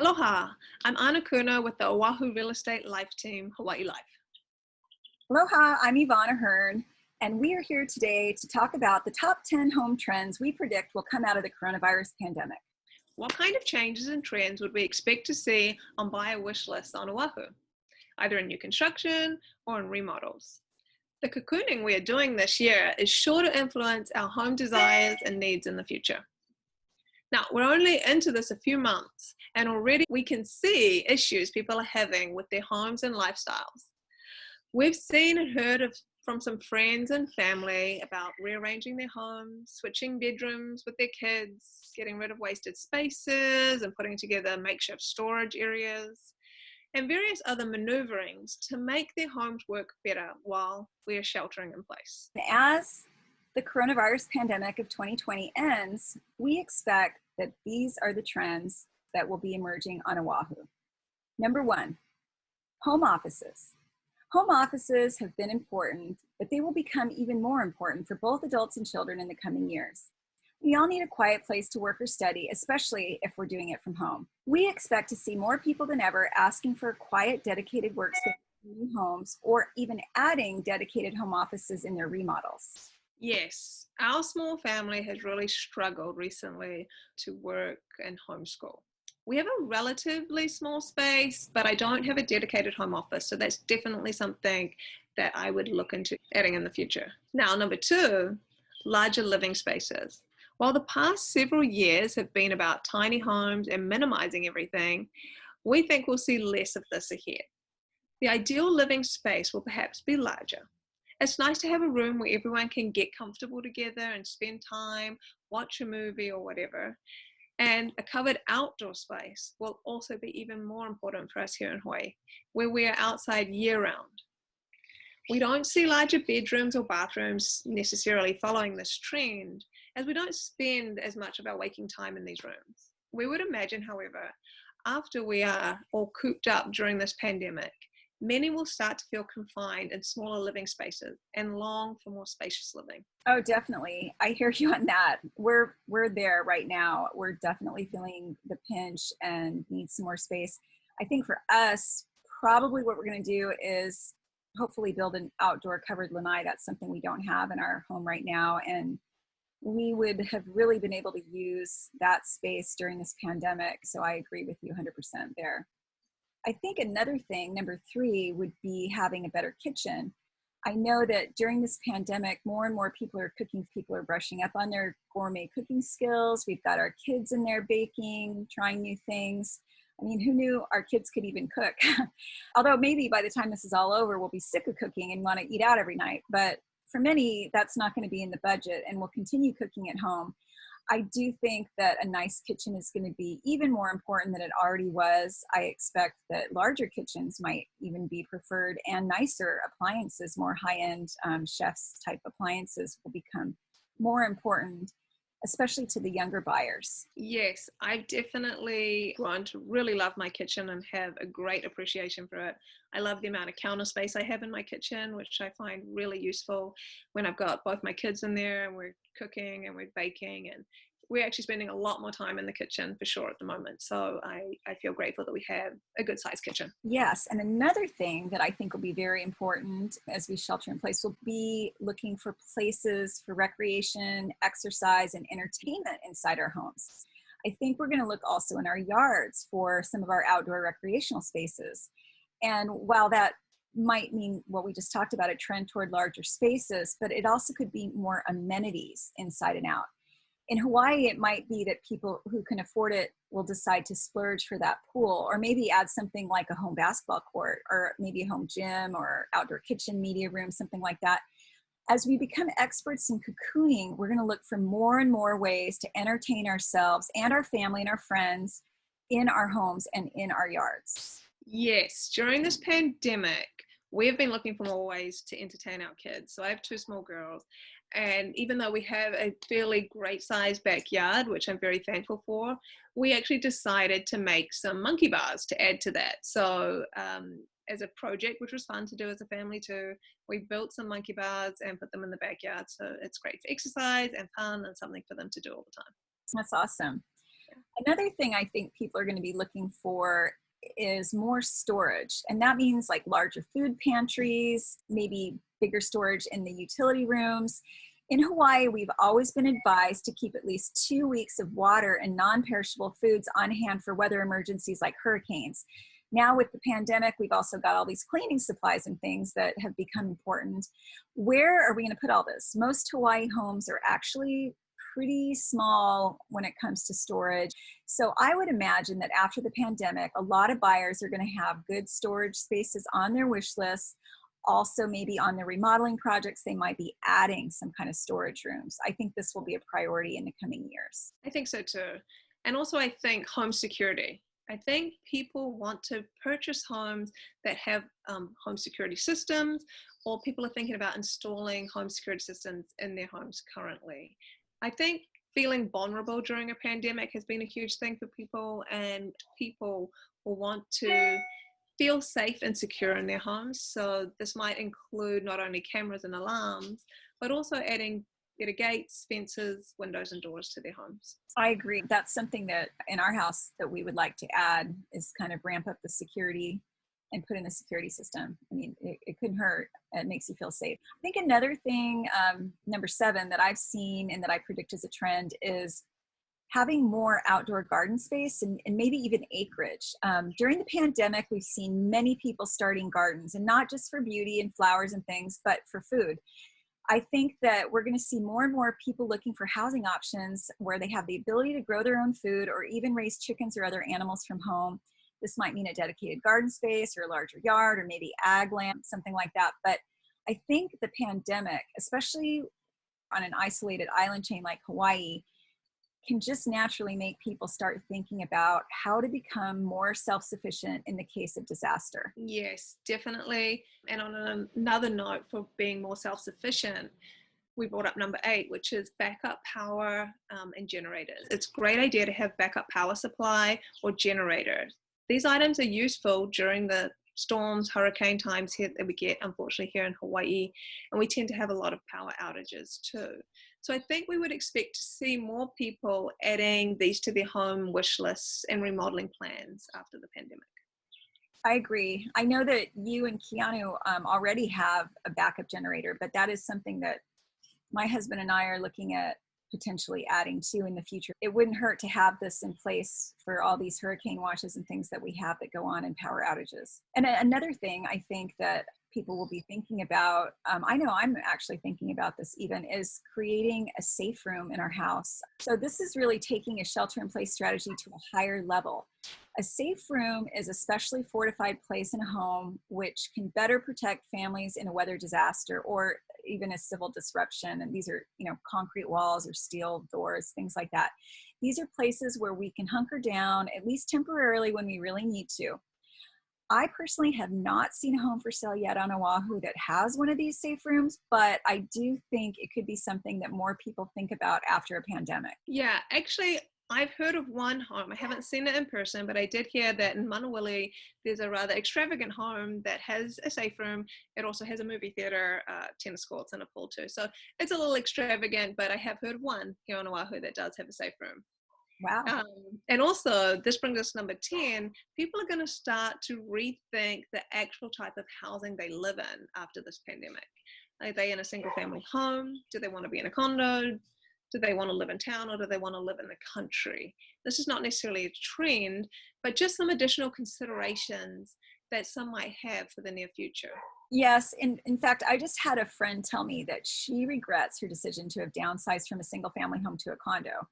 Aloha, I'm Anna Kuna with the Oahu Real Estate Life Team, Hawaii Life. Aloha, I'm Ivana Hearn, and we are here today to talk about the top 10 home trends we predict will come out of the coronavirus pandemic. What kind of changes and trends would we expect to see on buyer wish lists on Oahu, either in new construction or in remodels? The cocooning we are doing this year is sure to influence our home desires and needs in the future. Now, we're only into this a few months, and already we can see issues people are having with their homes and lifestyles. We've seen and heard from some friends and family about rearranging their homes, switching bedrooms with their kids, getting rid of wasted spaces and putting together makeshift storage areas, and various other maneuverings to make their homes work better while we are sheltering in place. As the coronavirus pandemic of 2020 ends, we expect that these are the trends that will be emerging on Oahu. Number one, home offices. Home offices have been important, but they will become even more important for both adults and children in the coming years. We all need a quiet place to work or study, especially if we're doing it from home. We expect to see more people than ever asking for a quiet, dedicated workspace in new homes, or even adding dedicated home offices in their remodels. Yes, our small family has really struggled recently to work and homeschool. We have a relatively small space, but I don't have a dedicated home office, so that's definitely something that I would look into adding in the future. Now, number two, larger living spaces. While the past several years have been about tiny homes and minimizing everything, we think we'll see less of this ahead. The ideal living space will perhaps be larger. It's nice to have a room where everyone can get comfortable together and spend time, watch a movie or whatever. And a covered outdoor space will also be even more important for us here in Hawaii, where we are outside year-round. We don't see larger bedrooms or bathrooms necessarily following this trend, as we don't spend as much of our waking time in these rooms. We would imagine, however, after we are all cooped up during this pandemic, many will start to feel confined in smaller living spaces and long for more spacious living. Oh, definitely. I hear you on that. We're there right now. We're definitely feeling the pinch and need some more space. I think for us, probably what we're going to do is hopefully build an outdoor covered lanai. That's something we don't have in our home right now. And we would have really been able to use that space during this pandemic. So I agree with you 100% there. I think another thing, number three, would be having a better kitchen. I know that during this pandemic, more and more people are cooking. People are brushing up on their gourmet cooking skills. We've got our kids in there baking, trying new things. I mean, who knew our kids could even cook? Although maybe by the time this is all over, we'll be sick of cooking and want to eat out every night. But for many, that's not going to be in the budget, and we'll continue cooking at home. I do think that a nice kitchen is going to be even more important than it already was. I expect that larger kitchens might even be preferred, and nicer appliances, more high-end chef's type appliances will become more important, especially to the younger buyers. Yes, I've definitely grown to really love my kitchen and have a great appreciation for it. I love the amount of counter space I have in my kitchen, which I find really useful when I've got both my kids in there and we're cooking and we're baking, and we're actually spending a lot more time in the kitchen for sure at the moment. So I feel grateful that we have a good sized kitchen. Yes, and another thing that I think will be very important as we shelter in place will be looking for places for recreation, exercise, and entertainment inside our homes. I think we're going to look also in our yards for some of our outdoor recreational spaces. And while that might mean what we just talked about, a trend toward larger spaces, but it also could be more amenities inside and out. In Hawaii, it might be that people who can afford it will decide to splurge for that pool, or maybe add something like a home basketball court, or maybe a home gym or outdoor kitchen, media room, something like that. As we become experts in cocooning, we're going to look for more and more ways to entertain ourselves and our family and our friends in our homes and in our yards. Yes, during this pandemic, we have been looking for more ways to entertain our kids. So I have two small girls, and even though we have a fairly great sized backyard, which I'm very thankful for, we actually decided to make some monkey bars to add to that. So as a project, which was fun to do as a family too, we built some monkey bars and put them in the backyard. So it's great for exercise and fun and something for them to do all the time. That's awesome. Another thing I think people are going to be looking for is more storage. And that means like larger food pantries, maybe bigger storage in the utility rooms. In Hawaii, we've always been advised to keep at least 2 weeks of water and non-perishable foods on hand for weather emergencies like hurricanes. Now with the pandemic, we've also got all these cleaning supplies and things that have become important. Where are we going to put all this? Most Hawaii homes are actually pretty small when it comes to storage. So I would imagine that after the pandemic, a lot of buyers are going to have good storage spaces on their wish list. Also, maybe on their remodeling projects, they might be adding some kind of storage rooms. I think this will be a priority in the coming years. I think so too. And also, I think home security. I think people want to purchase homes that have home security systems, or people are thinking about installing home security systems in their homes currently. I think feeling vulnerable during a pandemic has been a huge thing for people, and people will want to feel safe and secure in their homes. So this might include not only cameras and alarms, but also adding better gates, fences, windows, and doors to their homes. I agree. That's something that in our house that we would like to add is kind of ramp up the security and put in a security system. I mean, it couldn't hurt. It makes you feel safe. I think another thing, number 7, that I've seen and that I predict as a trend is having more outdoor garden space and maybe even acreage. During the pandemic, we've seen many people starting gardens, and not just for beauty and flowers and things, but for food. I think that we're going to see more and more people looking for housing options where they have the ability to grow their own food or even raise chickens or other animals from home. This might mean a dedicated garden space or a larger yard or maybe ag land, something like that. But I think the pandemic, especially on an isolated island chain like Hawaii, can just naturally make people start thinking about how to become more self-sufficient in the case of disaster. Yes, definitely. And on another note, for being more self-sufficient, we brought up number 8, which is backup power and generators. It's a great idea to have backup power supply or generators. These items are useful during the storms, hurricane times here that we get, unfortunately, here in Hawaii, and we tend to have a lot of power outages too. So I think we would expect to see more people adding these to their home wish lists and remodeling plans after the pandemic. I agree. I know that you and Keanu already have a backup generator, but that is something that my husband and I are looking at potentially adding to in the future. It wouldn't hurt to have this in place for all these hurricane watches and things that we have that go on in power outages. And another thing I think that people will be thinking about, I know I'm actually thinking about this even, is creating a safe room in our house. So this is really taking a shelter-in-place strategy to a higher level. A safe room is a specially fortified place in a home which can better protect families in a weather disaster or even a civil disruption. And these are, concrete walls or steel doors, things like that. These are places where we can hunker down, at least temporarily when we really need to. I personally have not seen a home for sale yet on Oahu that has one of these safe rooms, but I do think it could be something that more people think about after a pandemic. Yeah, actually, I've heard of one home. I haven't seen it in person, but I did hear that in Manawili, there's a rather extravagant home that has a safe room. It also has a movie theater, tennis courts, and a pool too. So it's a little extravagant, but I have heard one here on Oahu that does have a safe room. Wow. And also, this brings us to number 10. People are going to start to rethink the actual type of housing they live in after this pandemic. Are they in a single family home? Do they want to be in a condo? Do they want to live in town, or do they want to live in the country? This is not necessarily a trend, but just some additional considerations that some might have for the near future. Yes. In fact, I just had a friend tell me that she regrets her decision to have downsized from a single family home to a condo.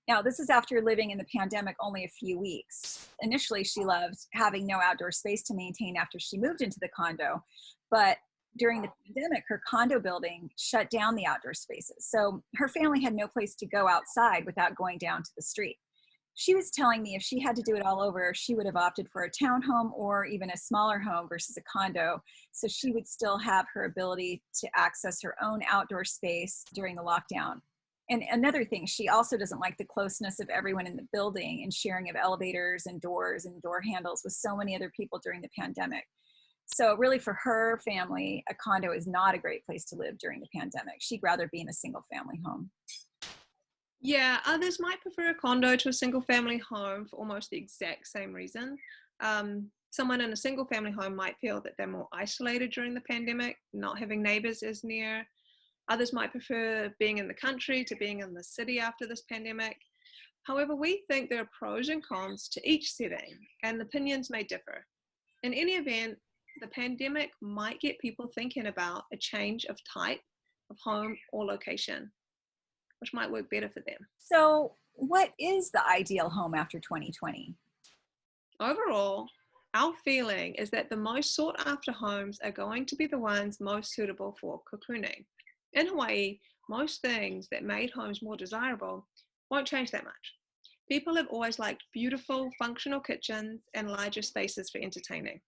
Now, this is after living in the pandemic only a few weeks. Initially, she loved having no outdoor space to maintain after she moved into the condo. But during the pandemic, her condo building shut down the outdoor spaces. So her family had no place to go outside without going down to the street. She was telling me if she had to do it all over, she would have opted for a townhome or even a smaller home versus a condo. So she would still have her ability to access her own outdoor space during the lockdown. And another thing, she also doesn't like the closeness of everyone in the building and sharing of elevators and door handles with so many other people during the pandemic. So really for her family, a condo is not a great place to live during the pandemic. She'd rather be in a single family home. Yeah, others might prefer a condo to a single family home for almost the exact same reason. Someone in a single family home might feel that they're more isolated during the pandemic, not having neighbors as near. Others might prefer being in the country to being in the city after this pandemic. However, we think there are pros and cons to each setting, and opinions may differ. In any event, the pandemic might get people thinking about a change of type of home or location, which might work better for them. So, what is the ideal home after 2020? Overall, our feeling is that the most sought after homes are going to be the ones most suitable for cocooning. In Hawaii, most things that made homes more desirable won't change that much. People have always liked beautiful, functional kitchens and larger spaces for entertaining.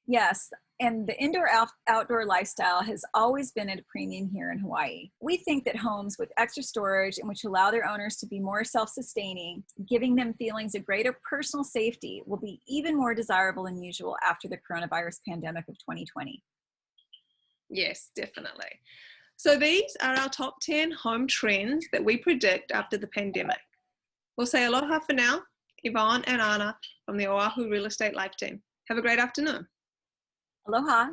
Yes, and the outdoor lifestyle has always been at a premium here in Hawaii. We think that homes with extra storage and which allow their owners to be more self sustaining, giving them feelings of greater personal safety, will be even more desirable than usual after the coronavirus pandemic of 2020. Yes, definitely. So these are our top 10 home trends that we predict after the pandemic. We'll say aloha for now, Yvonne and Anna from the Oahu Real Estate Life Team. Have a great afternoon. Aloha.